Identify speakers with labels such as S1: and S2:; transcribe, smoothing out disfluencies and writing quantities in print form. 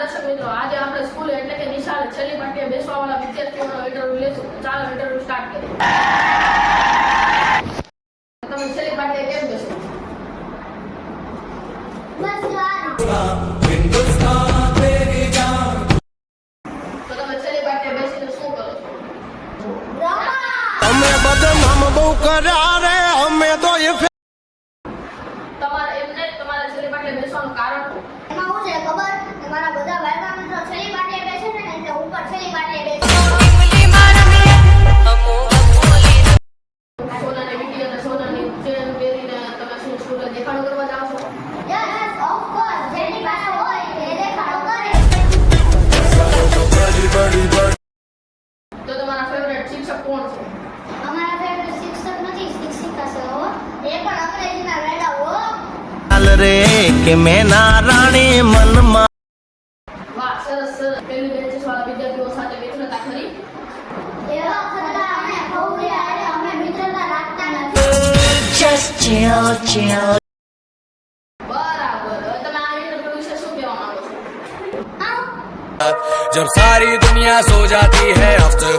S1: દર્શક મિત્રો, આજે આપણે સ્કૂલ એટલે કે નિશાળે છેલ્લી પાટીએ બેસવાવાળા વિદ્યાર્થીઓનો ઇન્ટરવ્યુ લેશું. ચાલો ઇન્ટરવ્યુ સ્ટાર્ટ કરીએ. તમે છેલ્લી પાટીએ કેમ બેસો? તો તમે છેલ્લી પાટીએ બેસીને શું કરો છો?
S2: અમે બદનામ બહુ કર્યા રે અમે તો
S1: તમારે એમને તમારે છેલ્લી પાટીએ બેસવાનું કારણ શું?
S3: એમાં હું છે ખબર કે મારા બધા ભાઈબંધ મિત્રો છેલ્લી પાટીએ બેસે છે ને એટલે હું પણ છેલ્લી પાટીએ બેસું.
S1: સોનાની વીંટી અને સોનાની ચેન પહેરીને તમે શું સ્કૂલે દેખાડો કરવા જાઓ છો?
S3: યસ ઓફ કોર્સ જેની પાસે હોય તે દેખાડો કરે.
S1: તો તમારા ફેવરેટ શિક્ષક કોણ છે?
S3: અમારા ફેવરેટ શિક્ષક નથી, શિક્ષિકા છે હો. એ પણ અંગ્રેજીના વેડા હો.
S2: રે કે મેં નારાણી મનમાં
S1: વાહ, સરસ સરસ. પહેલી બેન્ચીસ વાળા વિદ્યાર્થીઓ સાથે મિત્રતા ખરી?
S3: એવા ખતરા અમે ખોવ્યા અરે અમે મિત્રતા રાખતા નથી.
S2: just chill
S1: બરાબર. હવે તમે આ ઇન્ટરવ્યુ વિશે શું કહેવા માંગો છો?
S3: હા
S2: जब सारी दुनिया सो जाती है आफ्टर